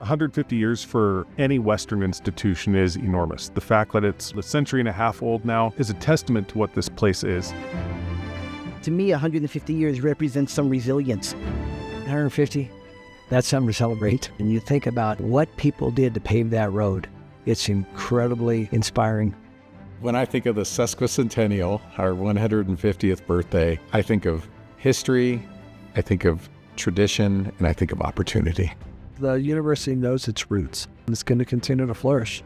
150 years for any Western institution is enormous. The fact that it's a century and a half old now is a testament to what this place is. To me, 150 years represents some resilience. 150, that's something to celebrate. And you think about what people did to pave that road. It's incredibly inspiring. When I think of the Sesquicentennial, our 150th birthday, I think of history, I think of tradition, and I think of opportunity. The university knows its roots, and it's going to continue to flourish.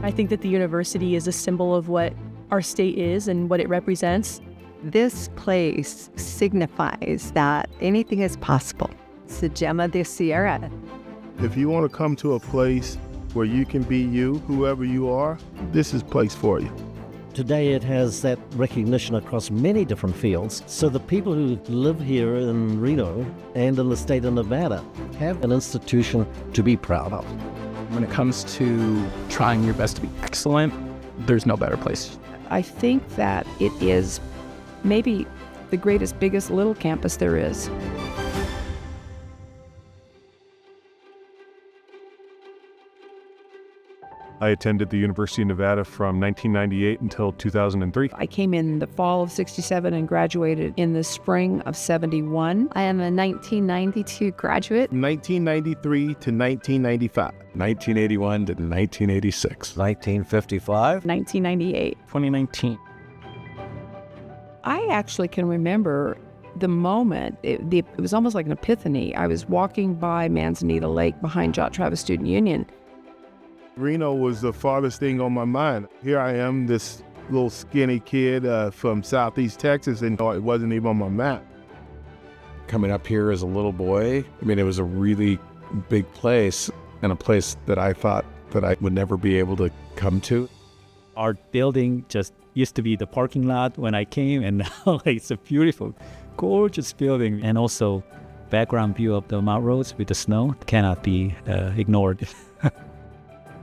I think that the university is a symbol of what our state is and what it represents. This place signifies that anything is possible. It's the gem of the Sierra. If you want to come to a place where you can be you, whoever you are, this is a place for you. Today it has that recognition across many different fields. So the people who live here in Reno and in the state of Nevada have an institution to be proud of. When it comes to trying your best to be excellent, there's no better place. I think that it is maybe the greatest, biggest little campus there is. I attended the University of Nevada from 1998 until 2003. I came in the fall of '67 and graduated in the spring of '71. I am a 1992 graduate. 1993 to 1995. 1981 to 1986. 1955. 1998. 2019. I actually can remember the moment. It was almost like an epiphany. I was walking by Manzanita Lake behind Jot Travis Student Union. Reno was the farthest thing on my mind. Here I am, this little skinny kid from Southeast Texas, and it wasn't even on my map. Coming up here as a little boy, I mean, it was a really big place and a place that I thought that I would never be able to come to. Our building just used to be the parking lot when I came, and now it's a beautiful, gorgeous building. And also background view of the Mount Rose with the snow cannot be ignored.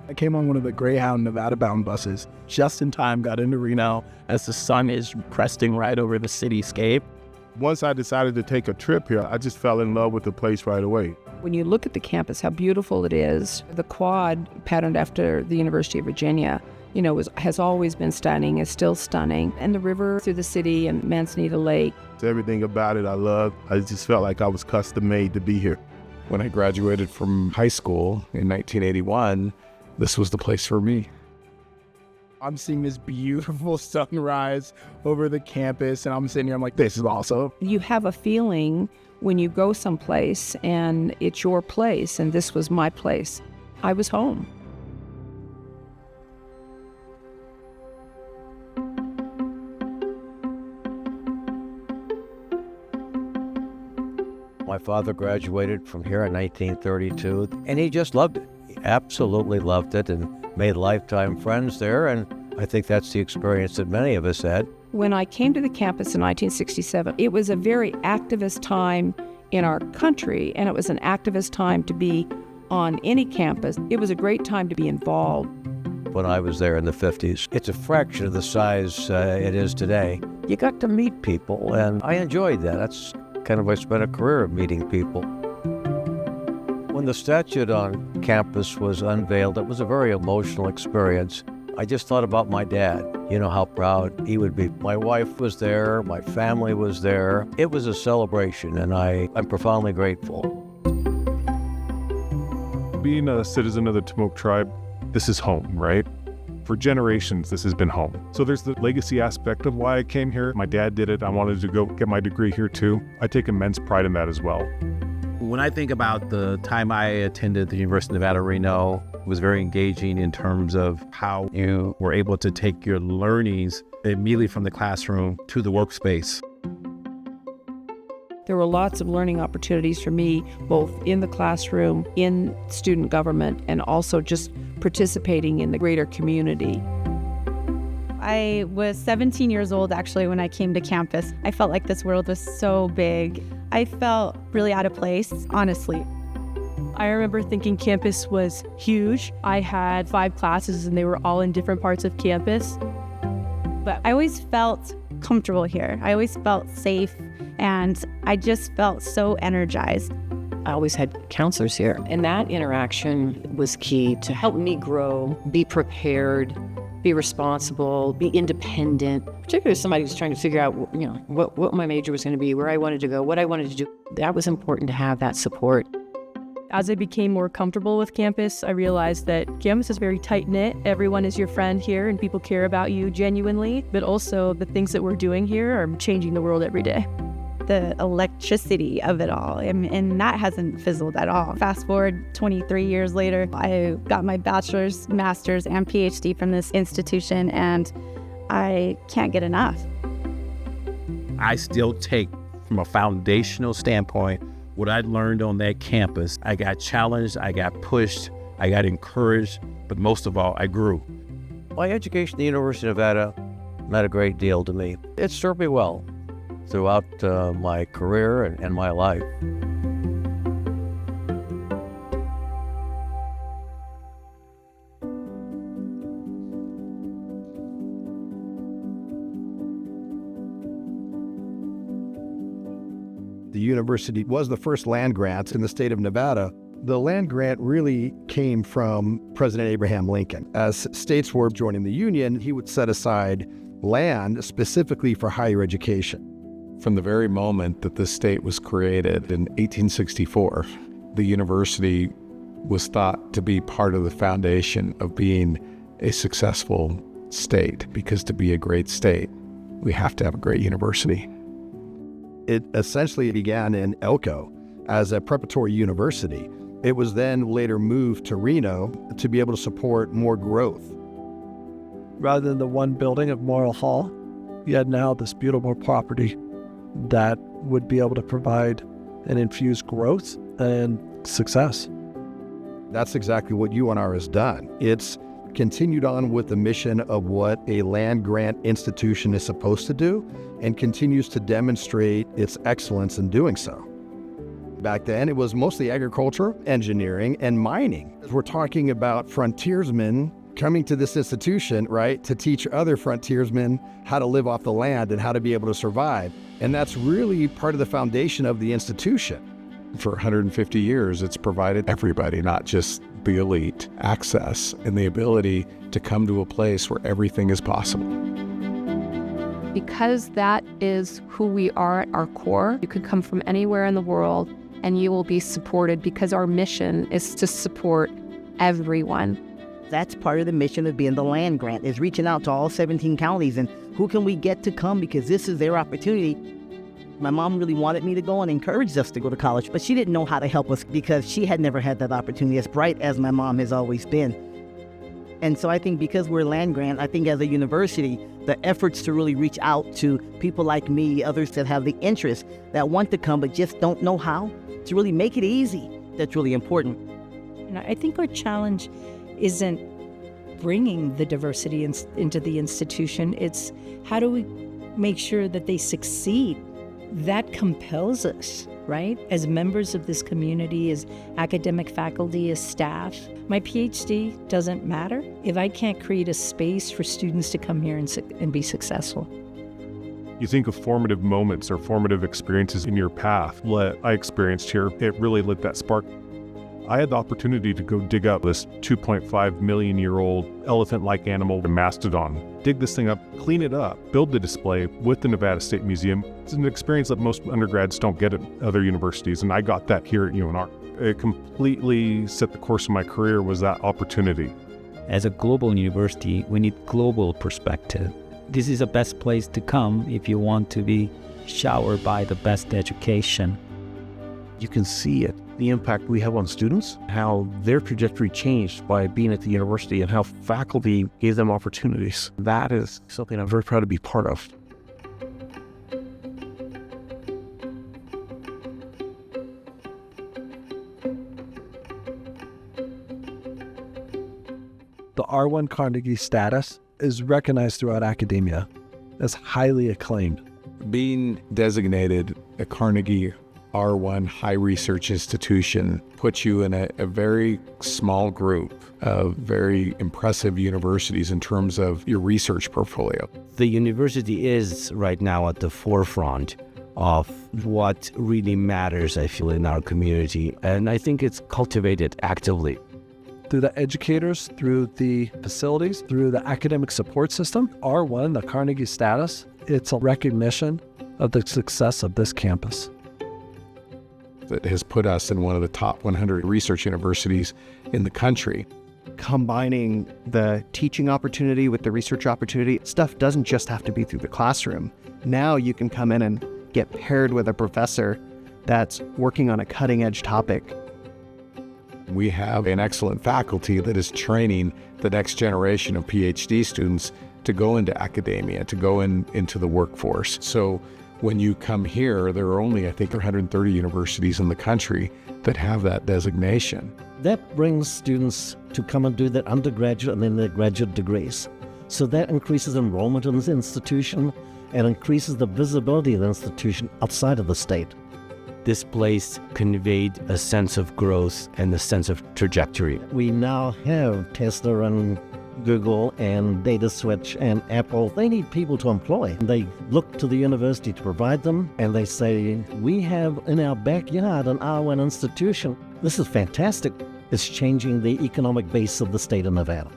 I came on one of the Greyhound Nevada-bound buses. Just in time, got into Reno as the sun is cresting right over the cityscape. Once I decided to take a trip here, I just fell in love with the place right away. When you look at the campus, how beautiful it is, the quad patterned after the University of Virginia, has always been stunning, is still stunning. And the river through the city and Manzanita Lake. Everything about it I loved. I just felt like I was custom made to be here. When I graduated from high school in 1981, this was the place for me. I'm seeing this beautiful sunrise over the campus, and I'm sitting here, I'm like, this is awesome. You have a feeling when you go someplace and it's your place, and this was my place. I was home. My father graduated from here in 1932, and he just loved it. He absolutely loved it and made lifetime friends there, and I think that's the experience that many of us had. When I came to the campus in 1967, it was a very activist time in our country, and it was an activist time to be on any campus. It was a great time to be involved. When I was there in the 50s, it's a fraction of the size it is today. You got to meet people, and I enjoyed that. That's kind of, I spent a career of meeting people. When the statue on campus was unveiled, it was a very emotional experience. I just thought about my dad, how proud he would be. My wife was there, my family was there. It was a celebration, and I'm profoundly grateful. Being a citizen of the Tamok tribe, this is home, right? For generations, this has been home. So there's the legacy aspect of why I came here. My dad did it. I wanted to go get my degree here too. I take immense pride in that as well. When I think about the time I attended the University of Nevada, Reno, it was very engaging in terms of how you were able to take your learnings immediately from the classroom to the workspace. There were lots of learning opportunities for me, both in the classroom, in student government, and also just participating in the greater community. I was 17 years old actually when I came to campus. I felt like this world was so big. I felt really out of place, honestly. I remember thinking campus was huge. I had 5 classes and they were all in different parts of campus. But I always felt comfortable here. I always felt safe, and I just felt so energized. I always had counselors here, and that interaction was key to help me grow, be prepared, be responsible, be independent, particularly as somebody who's trying to figure out, what my major was going to be, where I wanted to go, what I wanted to do. That was important to have that support. As I became more comfortable with campus, I realized that campus is very tight-knit. Everyone is your friend here and people care about you genuinely, but also the things that we're doing here are changing the world every day. The electricity of it all, and that hasn't fizzled at all. Fast forward 23 years later, I got my bachelor's, master's, and PhD from this institution, and I can't get enough. I still take, from a foundational standpoint, what I learned on that campus. I got challenged, I got pushed, I got encouraged, but most of all, I grew. My education at the University of Nevada meant a great deal to me. It served me well throughout my career and my life. The university was the first land grant in the state of Nevada. The land grant really came from President Abraham Lincoln. As states were joining the Union, he would set aside land specifically for higher education. From the very moment that this state was created in 1864, the university was thought to be part of the foundation of being a successful state, because to be a great state, we have to have a great university. It essentially began in Elko as a preparatory university. It was then later moved to Reno to be able to support more growth. Rather than the one building of Memorial Hall, you had now this beautiful property that would be able to provide and infuse growth and success. That's exactly what UNR has done. It's continued on with the mission of what a land grant institution is supposed to do, and continues to demonstrate its excellence in doing so. Back then, it was mostly agriculture, engineering, and mining. We're talking about frontiersmen coming to this institution, right, to teach other frontiersmen how to live off the land and how to be able to survive. And that's really part of the foundation of the institution. For 150 years, it's provided everybody, not just the elite, access and the ability to come to a place where everything is possible. Because that is who we are at our core, you could come from anywhere in the world and you will be supported, because our mission is to support everyone. That's part of the mission of being the land grant, is reaching out to all 17 counties and who can we get to come, because this is their opportunity. My mom really wanted me to go and encouraged us to go to college, but she didn't know how to help us because she had never had that opportunity, as bright as my mom has always been. And so I think because we're land grant, I think as a university, the efforts to really reach out to people like me, others that have the interest, that want to come but just don't know how, to really make it easy, that's really important. And I think our challenge isn't bringing the diversity into the institution. It's how do we make sure that they succeed? That compels us, right? As members of this community, as academic faculty, as staff. My PhD doesn't matter if I can't create a space for students to come here and be successful. You think of formative moments or formative experiences in your path. What I experienced here, it really lit that spark. I had the opportunity to go dig up this 2.5 million year old elephant-like animal, a mastodon. Dig this thing up, clean it up, build the display with the Nevada State Museum. It's an experience that most undergrads don't get at other universities, and I got that here at UNR. It completely set the course of my career, was that opportunity. As a global university, we need global perspective. This is the best place to come if you want to be showered by the best education. You can see it, the impact we have on students, how their trajectory changed by being at the university and how faculty gave them opportunities. That is something I'm very proud to be part of. The R1 Carnegie status is recognized throughout academia as highly acclaimed. Being designated a Carnegie R1 high research institution puts you in a very small group of very impressive universities in terms of your research portfolio. The university is right now at the forefront of what really matters, I feel, in our community. And I think it's cultivated actively. Through the educators, through the facilities, through the academic support system, R1, the Carnegie status, it's a recognition of the success of this campus. That has put us in one of the top 100 research universities in the country. Combining the teaching opportunity with the research opportunity, stuff doesn't just have to be through the classroom. Now you can come in and get paired with a professor that's working on a cutting-edge topic. We have an excellent faculty that is training the next generation of PhD students to go into academia, to go into the workforce. So when you come here, there are only, I think, 130 universities in the country that have that designation. That brings students to come and do their undergraduate and then their graduate degrees. So that increases enrollment in this institution and increases the visibility of the institution outside of the state. This place conveyed a sense of growth and a sense of trajectory. We now have Tesla and Google and Data Switch and Apple. They need people to employ. They look to the university to provide them, and they say, we have in our backyard an R1 institution. This is fantastic. It's changing the economic base of the state of Nevada.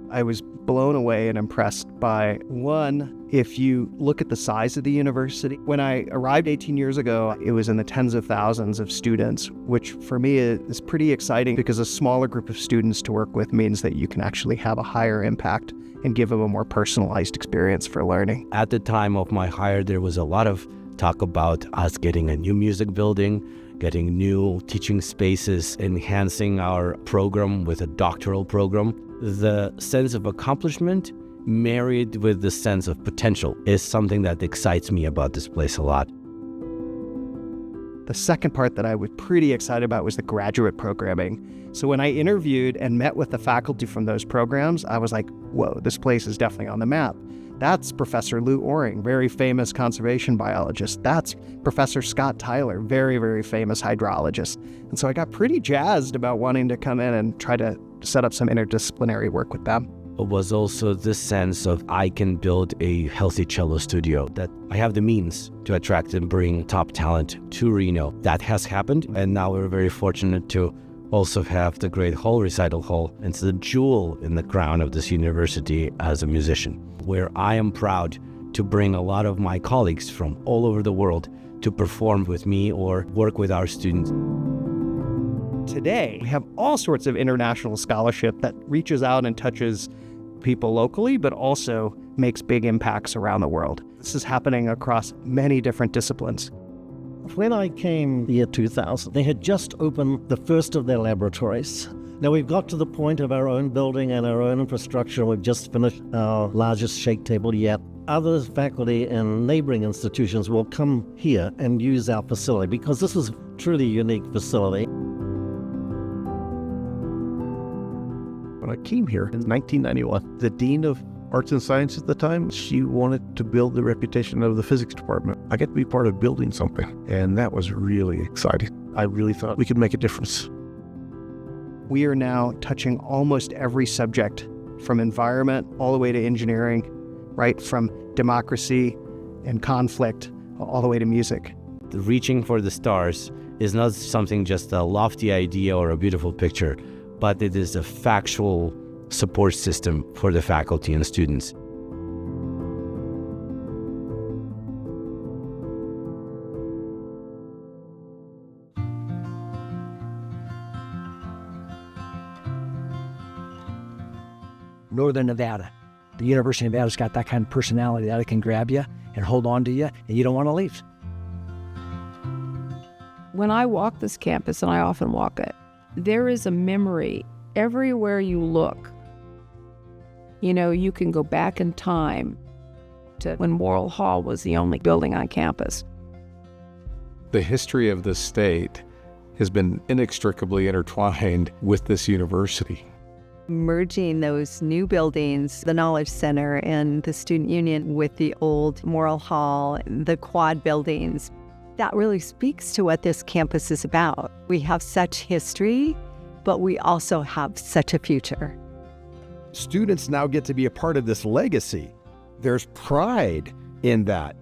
I was blown away and impressed by, one, if you look at the size of the university. When I arrived 18 years ago, it was in the tens of thousands of students, which for me is pretty exciting because a smaller group of students to work with means that you can actually have a higher impact and give them a more personalized experience for learning. At the time of my hire, there was a lot of talk about us getting a new music building, getting new teaching spaces, enhancing our program with a doctoral program. The sense of accomplishment married with the sense of potential is something that excites me about this place a lot. The second part that I was pretty excited about was the graduate programming. So when I interviewed and met with the faculty from those programs, I was like, whoa, this place is definitely on the map. That's Professor Lou Oring, very famous conservation biologist. That's Professor Scott Tyler, very, very famous hydrologist. And so I got pretty jazzed about wanting to come in and try to set up some interdisciplinary work with them. It was also this sense of I can build a healthy cello studio, that I have the means to attract and bring top talent to Reno. That has happened, and now we're very fortunate to also have the Great Hall Recital Hall. It's the jewel in the crown of this university as a musician, where I am proud to bring a lot of my colleagues from all over the world to perform with me or work with our students. Today, we have all sorts of international scholarship that reaches out and touches people locally, but also makes big impacts around the world. This is happening across many different disciplines. When I came the year 2000, they had just opened the first of their laboratories. Now we've got to the point of our own building and our own infrastructure. We've just finished our largest shake table yet. Other faculty in neighboring institutions will come here and use our facility because this is a truly unique facility. When I came here in 1991, the Dean of Arts and Science at the time, she wanted to build the reputation of the physics department. I got to be part of building something, and that was really exciting. I really thought we could make a difference. We are now touching almost every subject, from environment all the way to engineering, right from democracy and conflict all the way to music. Reaching for the stars is not something just a lofty idea or a beautiful picture, but it is a factual support system for the faculty and students. Northern Nevada. The University of Nevada's got that kind of personality that it can grab you and hold on to you, and you don't want to leave. When I walk this campus, and I often walk it, there is a memory everywhere you look. You know, you can go back in time to when Morrill Hall was the only building on campus. The history of this state has been inextricably intertwined with this university. merging those new buildings, the Knowledge Center and the Student Union, with the old Morrill Hall, the quad buildings. That really speaks to what this campus is about. We have such history, but we also have such a future. Students now get to be a part of this legacy. There's pride in that.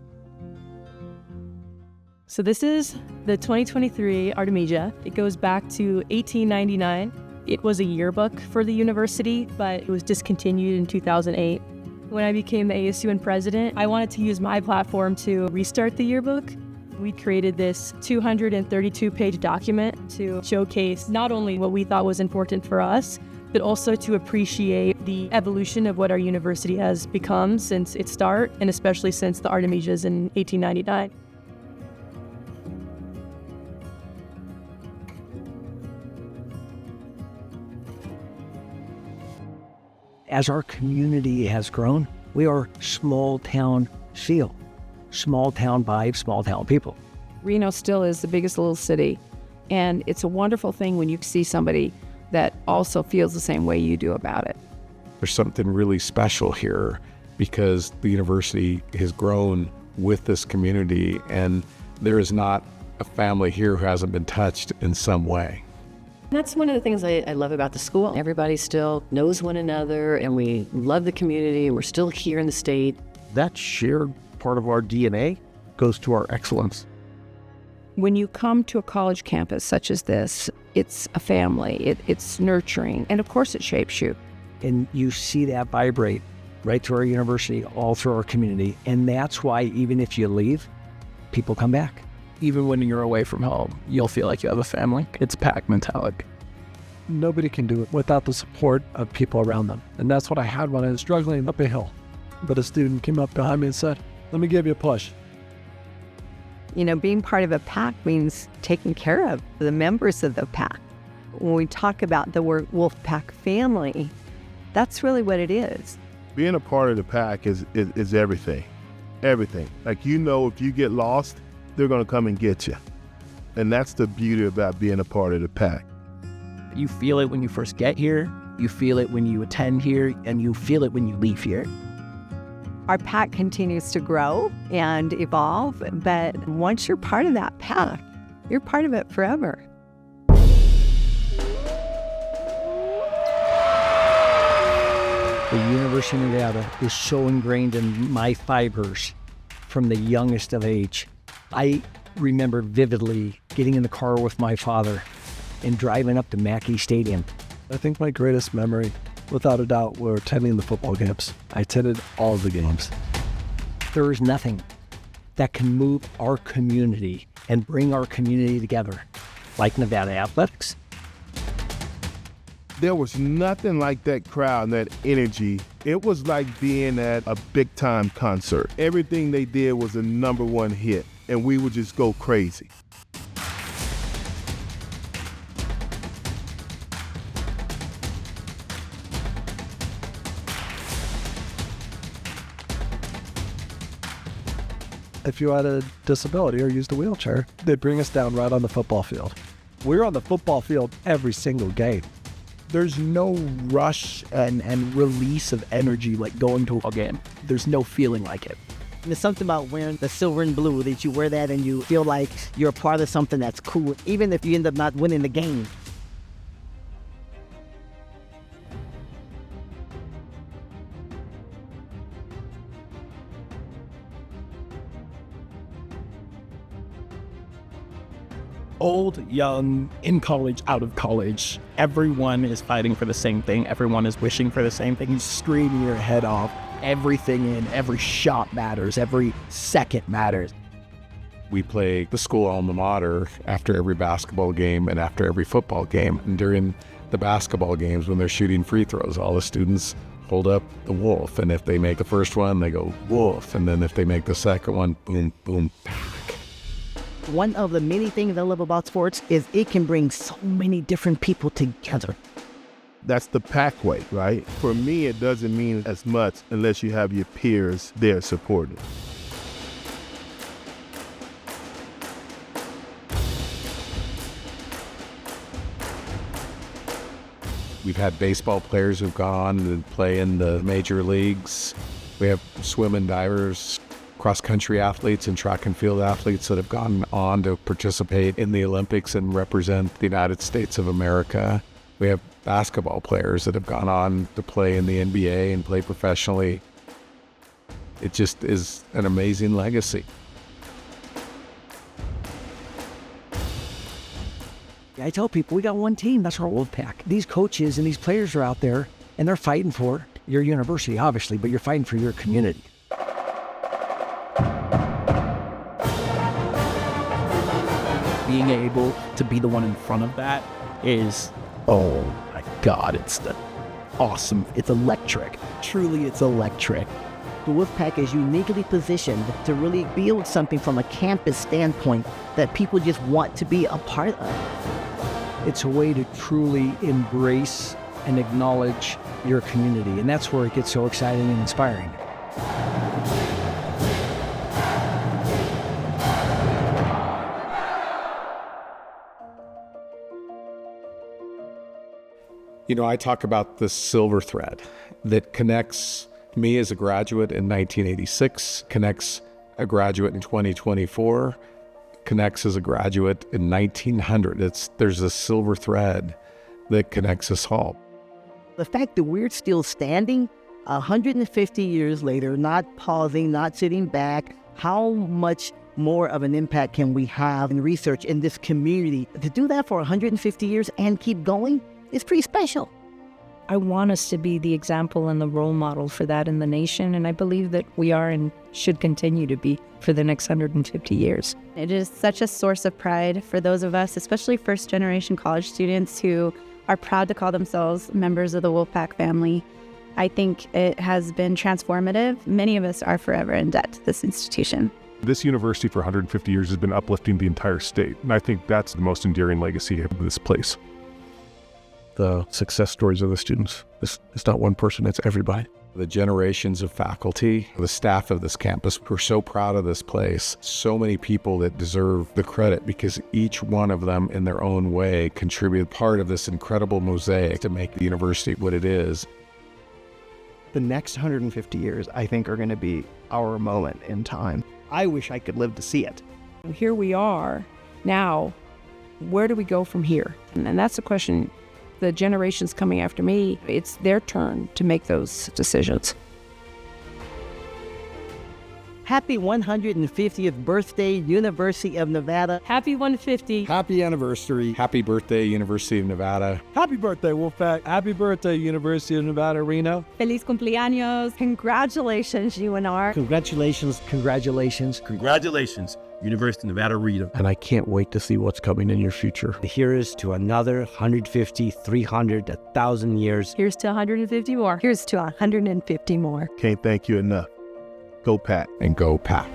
So this is the 2023 Artemisia. It goes back to 1899. It was a yearbook for the university, but it was discontinued in 2008. When I became the ASUN president, I wanted to use my platform to restart the yearbook. We created this 232-page document to showcase not only what we thought was important for us, but also to appreciate the evolution of what our university has become since its start, and especially since the Artemisias in 1899. As our community has grown, we are small town feel, small town vibe, small town people. Reno still is the biggest little city, and it's a wonderful thing when you see somebody that also feels the same way you do about it. There's something really special here because the university has grown with this community, and there is not a family here who hasn't been touched in some way. That's one of the things I love about the school. Everybody still knows one another, and we love the community. We're still here in the state. That shared part of our DNA goes to our excellence. When you come to a college campus such as this, it's a family, it's nurturing, and of course it shapes you. And you see that vibrate right through our university, all through our community. And that's why even if you leave, people come back. Even when you're away from home, you'll feel like you have a family. It's pack mentality. Nobody can do it without the support of people around them. And that's what I had when I was struggling up a hill. But a student came up behind me and said, "Let me give you a push." You know, being part of a pack means taking care of the members of the pack. When we talk about the word wolf pack family, that's really what it is. Being a part of the pack is everything. Everything. Like, you know, if you get lost, they're going to come and get you. And that's the beauty about being a part of the pack. You feel it when you first get here, you feel it when you attend here, and you feel it when you leave here. Our pack continues to grow and evolve, but once you're part of that pack, you're part of it forever. The University of Nevada is so ingrained in my fibers from the youngest of age. I remember vividly getting in the car with my father and driving up to Mackey Stadium. I think my greatest memory, without a doubt, were attending the football games. I attended all the games. There is nothing that can move our community and bring our community together like Nevada athletics. There was nothing like that crowd and that energy. It was like being at a big time concert. Everything they did was a #1 hit, and we would just go crazy. If you had a disability or used a wheelchair, they'd bring us down right on the football field. We're on the football field every single game. There's no rush and release of energy like going to a game. There's no feeling like it. There's something about wearing the silver and blue that you wear that and you feel like you're a part of something that's cool, even if you end up not winning the game. Old, young, in college, out of college, everyone is fighting for the same thing. Everyone is wishing for the same thing. You're screaming your head off. Everything in every shot matters. Every second matters. We play the school alma mater after every basketball game and after every football game. And during the basketball games, when they're shooting free throws, all the students hold up the wolf. And if they make the first one, they go wolf. And then if they make the second one, boom, boom, pack. One of the many things I love about sports is it can bring so many different people together. That's the pack way, right? For me, it doesn't mean as much unless you have your peers there supporting. We've had baseball players who've gone on to play in the major leagues. We have swim and divers, cross-country athletes and track and field athletes that have gone on to participate in the Olympics and represent the United States of America. We have basketball players that have gone on to play in the NBA and play professionally. It just is an amazing legacy. I tell people we got one team, that's our Wolfpack. These coaches and these players are out there and they're fighting for your university, obviously, but you're fighting for your community. Being able to be the one in front of that is, oh my God, it's awesome. It's electric. Truly, it's electric. The Wolfpack is uniquely positioned to really build something from a campus standpoint that people just want to be a part of. It's a way to truly embrace and acknowledge your community, and that's where it gets so exciting and inspiring. You know, I talk about the silver thread that connects me as a graduate in 1986, connects a graduate in 2024, connects as a graduate in 1900. There's a silver thread that connects us all. The fact that we're still standing 150 years later, not pausing, not sitting back, how much more of an impact can we have in research in this community? To do that for 150 years and keep going is pretty special. I want us to be the example and the role model for that in the nation, and I believe that we are and should continue to be for the next 150 years. It is such a source of pride for those of us, especially first-generation college students who are proud to call themselves members of the Wolfpack family. I think it has been transformative. Many of us are forever in debt to this institution. This university for 150 years has been uplifting the entire state, and I think that's the most endearing legacy of this place. The success stories of the students. It's not one person, it's everybody. The generations of faculty, the staff of this campus, we're so proud of this place. So many people that deserve the credit because each one of them in their own way contributed part of this incredible mosaic to make the university what it is. The next 150 years, I think, are going to be our moment in time. I wish I could live to see it. Here we are now. Where do we go from here? And that's the question. The generations coming after me, it's their turn to make those decisions. Happy 150th birthday, University of Nevada. Happy 150. Happy anniversary. Happy birthday, University of Nevada. Happy birthday, Wolfpack. Happy birthday, University of Nevada, Reno. Feliz cumpleaños. Congratulations, UNR. Congratulations, congratulations. Congratulations, University of Nevada, Reno. And I can't wait to see what's coming in your future. Here's to another 150, 300, 1,000 years. Here's to 150 more. Here's to 150 more. Can't thank you enough. Go Pack. And go Pack.